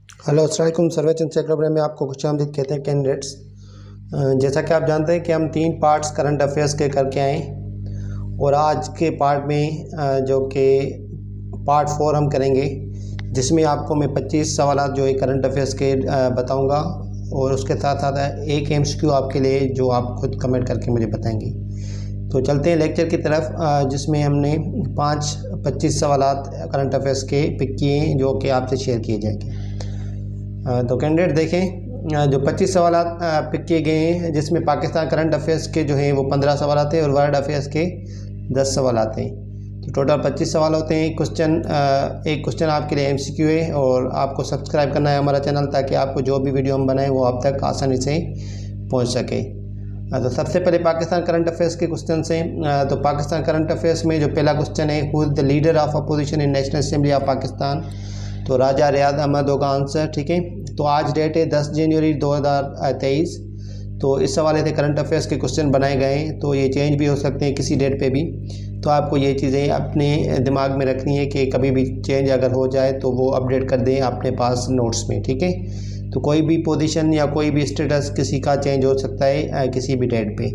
Hello अस्सलाम वालेकुम। सर्वे चंद secretary में आपको खुशामदीद कहते हैं कैंडिडेट्स। जैसा कि आप जानते हैं कि हम 3 पार्ट्स करंट अफेयर्स के करके आए और आज के पार्ट में जो कि पार्ट 4 हम करेंगे, जिसमें आपको मैं 25 सवाल जो है करंट अफेयर्स के बताऊंगा और उसके साथ साथ एक MCQ आपके लिए जो आप खुद कमेंट करके मुझे बताएंगे। तो चलते हैं लेक्चर की तरफ, जिसमें हमने 25 सवाल करंट अफेयर्स के पिक किए हैं जो कि आपसे शेयर किए जाएंगे। तो कैंडिडेट देखें, जो 25 सवाल पिक किए गए हैं, जिसमें पाकिस्तान करंट अफेयर्स के जो हैं वो 15 सवाल आते हैं और वर्ल्ड अफेयर्स के 10 सवाल आते हैं। तो टोटल 25 सवाल होते हैं। एक क्वेश्चन आपके लिए MCQ है और आपको सब्सक्राइब करना है हमारा चैनल, ताकि आपको जो भी वीडियो हम बनाएं वो आप तक आसानी से पहुँच सके। तो सबसे पहले पाकिस्तान करंट अफेयर्स के क्वेश्चन से, तो पाकिस्तान करंट अफेयर्स में जो पहला क्वेश्चन है, who is the leader of opposition in national assembly of Pakistan. तो राजा रियाद अहमद होगा आंसर। ठीक है, तो आज डेट है 10 जनवरी 2023। तो इस हवाले से करंट अफेयर्स के क्वेश्चन बनाए गए हैं, तो ये चेंज भी हो सकते हैं किसी डेट पे भी। तो आपको ये चीज़ें अपने दिमाग में रखनी है कि कभी भी चेंज अगर हो जाए तो वो अपडेट कर दें अपने पास नोट्स में। ठीक है, तो कोई भी पोजीशन या कोई भी स्टेटस किसी का चेंज हो सकता है किसी भी डेट पे,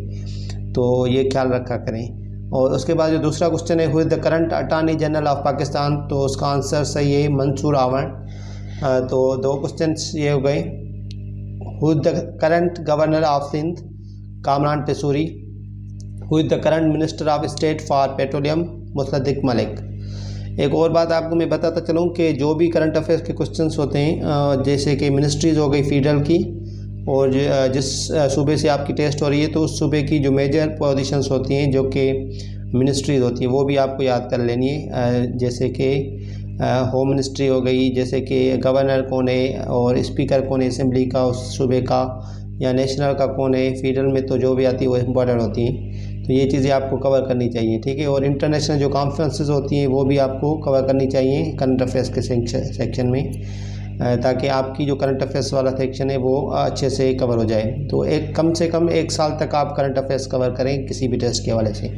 तो ये ख्याल रखा करें। और उसके बाद जो दूसरा क्वेश्चन है, who is the current attorney general of Pakistan. तो उसका आंसर सही है मंसूर आवन। तो 2 क्वेश्चन ये हो गए। Who is the current governor of Sindh, Kamran Tessori. Who is the current minister of state for petroleum, Musadik Malik. एक और बात आपको मैं बताता चलूँ कि जो भी करंट अफेयर्स के क्वेश्चंस होते हैं, जैसे कि मिनिस्ट्रीज़ हो गई फेडरल की, और जिस सूबे से आपकी टेस्ट हो रही है तो उस सूबे की जो मेजर पोजीशंस होती हैं जो कि मिनिस्ट्रीज़ होती हैं वो भी आपको याद कर लेनी है। जैसे कि होम मिनिस्ट्री हो गई, जैसे कि गवर्नर कौन है और स्पीकर कौन है असेंबली का उस सूबे का, या नेशनल का कौन है। फेडरल में तो जो भी आती है वो इम्पोर्टेंट होती हैं, तो ये चीज़ें आपको कवर करनी चाहिए। ठीक है, और इंटरनेशनल जो कॉन्फ्रेंसेस होती हैं वो भी आपको कवर करनी चाहिए करंट अफेयर्स के सेक्शन में, ताकि आपकी जो करंट अफेयर्स वाला सेक्शन है वो अच्छे से कवर हो जाए। तो कम से कम 1 साल तक आप करंट अफेयर्स कवर करें किसी भी टेस्ट के हवाले से।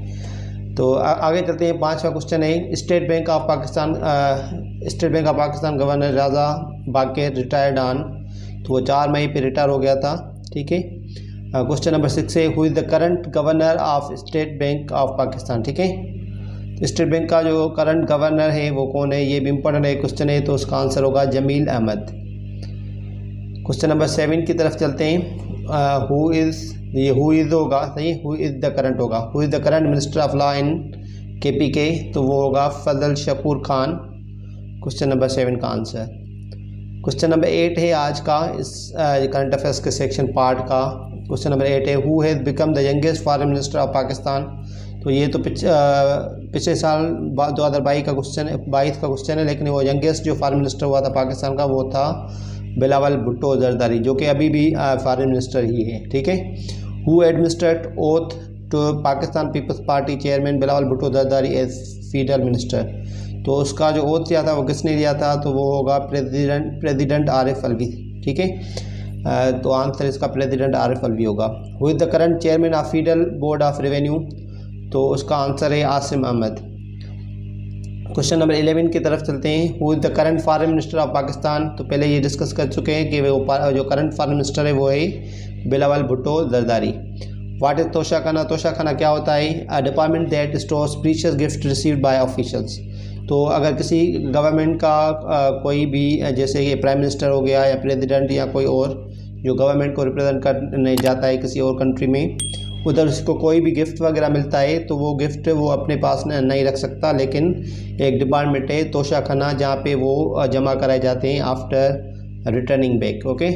तो आगे चलते हैं। 5वां क्वेश्चन है, State Bank of Pakistan governor Raja Baqir retired on. तो वो 4 मई पे रिटायर हो गया था। ठीक है, क्वेश्चन नंबर 6 है, who is the current governor of state Bank of Pakistan. ठीक है, स्टेट बैंक का जो करंट गवर्नर है वो कौन है, ये भी इम्पोर्टेंट है क्वेश्चन है, तो उसका आंसर होगा जमील अहमद। क्वेश्चन नंबर 7 की तरफ चलते हैं। हु इज़ होगा सही, हु इज़ द करंट होगा, who is the current minister of law in KPK। तो वो होगा फजल शकूर खान, क्वेश्चन नंबर 7 का आंसर। क्वेश्चन नंबर 8 है आज का इस करंट अफेयर्स के सेक्शन पार्ट का। क्वेश्चन नंबर 8 है, who has become the youngest foreign minister of Pakistan. तो ये तो पिछले साल 2022 का क्वेश्चन है, लेकिन वो यंगेस्ट जो फॉरेन मिनिस्टर हुआ था पाकिस्तान का वो था बिलावल भुट्टो जरदारी, जो कि अभी भी फॉरेन मिनिस्टर ही है। ठीक है, who administrate oath to Pakistan Peoples Party chairman Bilawal Bhutto Zardari as federal minister. तो उसका जो ओथ लिया था वो किसने लिया था, तो वो होगा प्रेसिडेंट आरिफ अलवी। ठीक है, तो आंसर इसका प्रेसिडेंट आरिफ अलवी होगा। Who is the current chairman of federal board of revenue. तो उसका आंसर है आसिम अहमद। क्वेश्चन नंबर 11 की तरफ चलते हैं। Who is the current foreign minister of Pakistan. तो पहले ये डिस्कस कर चुके हैं कि वो जो करंट फॉरेन मिनिस्टर है वो है बिलावल भुट्टो जरदारी। What is Toshakhana. तोशाखाना क्या होता है, a department that stores precious gift received by officials. तो अगर किसी गवर्नमेंट का कोई भी, जैसे कि प्राइम मिनिस्टर हो गया या प्रेसिडेंट या कोई और जो गवर्नमेंट को रिप्रेजेंट करने जाता है किसी और कंट्री में, उधर उसको कोई भी गिफ्ट वगैरह मिलता है तो वो गिफ्ट वो अपने पास नहीं रख सकता, लेकिन एक डिपार्टमेंट है तोशाखाना जहाँ पे वो जमा कराए जाते हैं आफ्टर रिटर्निंग बैक। ओके,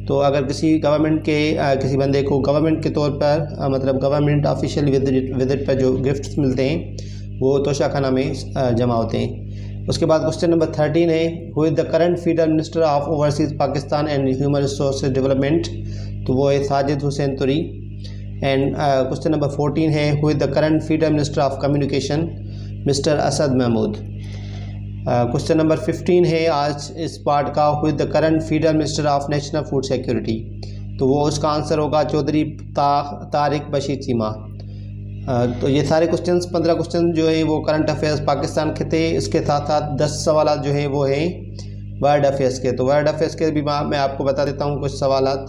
तो अगर किसी गवर्नमेंट के किसी बंदे को गवर्नमेंट के तौर पर मतलब गवर्नमेंट ऑफिशियल विजिट पर जो गिफ्ट्स मिलते हैं वो तोशाखाना में जमा होते हैं। उसके बाद क्वेश्चन नंबर 13 है, who is the current federal minister of overseas Pakistan and human resources development. तो वो है साजिद हुसैन तुरी। एंड क्वेश्चन नंबर 14 है, who is the current federal minister of communication, mister Asad Mahmood. Question number 15 है आज इस पार्ट का, who is the current federal minister of national food security. तो वो उसका आंसर होगा चौधरी तारिक बशीर चीमा। तो ये सारे क्वेश्चंस 15 क्वेश्चन जो है वो करंट अफेयर्स पाकिस्तान के थे। इसके साथ साथ 10 सवाल जो है वो है वर्ल्ड अफेयर्स के। तो वर्ल्ड अफेयर्स के भी मैं आपको बता देता हूँ कुछ सवालात।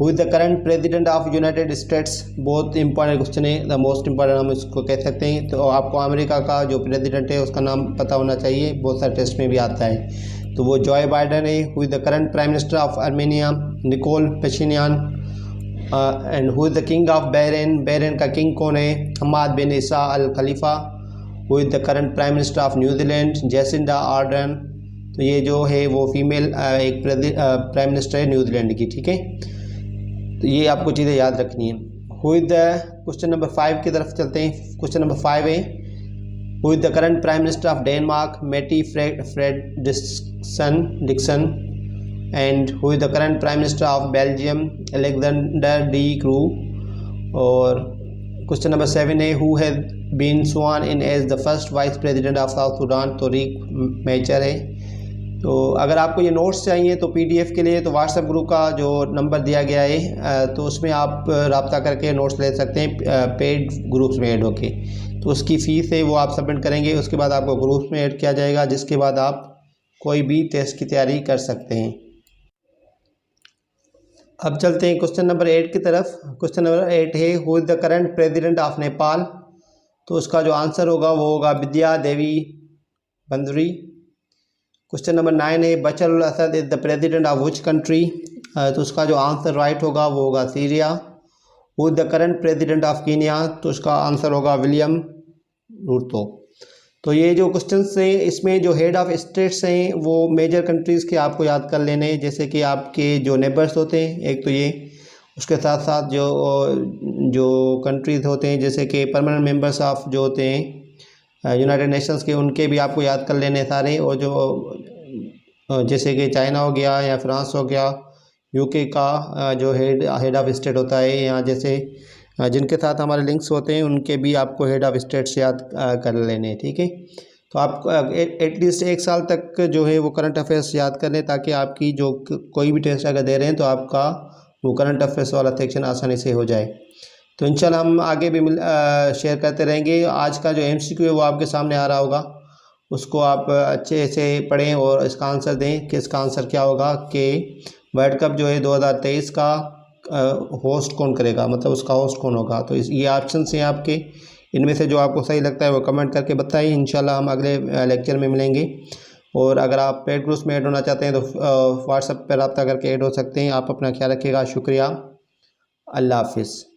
Who is the current president of United States, बहुत इंपॉर्टेंट क्वेश्चन है, द मोस्ट इंपॉर्टेंट हम इसको कह सकते हैं। तो आपको अमेरिका का जो प्रेसिडेंट है उसका नाम पता होना चाहिए, बहुत सारे टेस्ट में भी आता है। तो वो जॉय बाइडन है। Who is the current prime minister of Armenia, Nikol Pashinyan. And who is the king of Bahrain, Bahrain का किंग कौन है, Hamad bin Isa Al Khalifa. Who is the current prime minister of New Zealand, Jacinda Ardern. तो ये जो है वो female एक prime minister है न्यूजीलैंड की, ठीक है। तो ये आपको चीज़ें याद रखनी है। Who is the, question number 5 की तरफ चलते हैं। क्वेश्चन नंबर 5 है, who is the current prime minister of Denmark, Mette Frederiksen. And who is the current prime minister of Belgium, Alexander De Croo. और क्वेश्चन नंबर 7 है, who has been sworn in as the first vice president of South Sudan, तो Riek mature है। तो अगर आपको ये notes चाहिए तो पीडीएफ के लिए तो व्हाट्सएप ग्रुप का जो नंबर दिया गया है तो उसमें आप रब्ता करके नोट्स ले सकते हैं पेड ग्रुप्स में ऐड होके। तो उसकी फ़ीस है वो आप सबमिट करेंगे, उसके बाद आपको ग्रुप्स में ऐड किया जाएगा, जिसके बाद आप कोई भी टेस्ट की तैयारी कर सकते हैं। अब चलते हैं क्वेश्चन नंबर 8 की तरफ। क्वेश्चन नंबर 8 है, who is the current president of Nepal. तो उसका जो आंसर होगा वो होगा विद्या देवी बंदुरी। क्वेश्चन नंबर 9 है, Bashar al Assad is the president of which country. तो उसका जो आंसर राइट होगा वो होगा Syria. Who is the current president of Kenya. तो उसका आंसर होगा विलियम रूतो। तो ये जो क्वेश्चंस हैं इसमें जो हेड ऑफ स्टेट्स हैं वो मेजर कंट्रीज़ के आपको याद कर लेने हैं, जैसे कि आपके जो नेबर्स होते हैं एक तो ये, उसके साथ साथ जो कंट्रीज़ होते हैं जैसे कि परमानेंट मेंबर्स ऑफ जो होते हैं यूनाइटेड नेशंस के, उनके भी आपको याद कर लेने सारे। और जो जैसे कि चाइना हो गया या फ्रांस हो गया, यूके का जो हेड ऑफ स्टेट होता है, या जैसे जिनके साथ हमारे लिंक्स होते हैं उनके भी आपको हेड ऑफ स्टेट्स याद कर लेने, ठीक है। तो आप एटलीस्ट 1 साल तक जो है वो करंट अफेयर्स याद कर लें, ताकि आपकी जो कोई भी टेस्ट अगर दे रहे हैं तो आपका वो करंट अफेयर्स वाला सेक्शन आसानी से हो जाए। तो इंशाल्लाह हम आगे भी शेयर करते रहेंगे। आज का जो MCQ है वो आपके सामने आ रहा होगा, उसको आप अच्छे से पढ़ें और इसका आंसर दें कि इसका आंसर क्या होगा कि वर्ल्ड कप जो है 2023 का होस्ट कौन करेगा, मतलब उसका होस्ट कौन होगा। तो ये ऑप्शन हैं आपके, इनमें से जो आपको सही लगता है वो कमेंट करके बताइए। इंशाल्लाह हम अगले लेक्चर में मिलेंगे। और अगर आप पेड ग्रुप्स में ऐड होना चाहते हैं तो व्हाट्सएप पर रब्ता करके ऐड हो सकते हैं। आप अपना ख्याल रखिएगा। शुक्रिया, अल्लाह हाफिज़।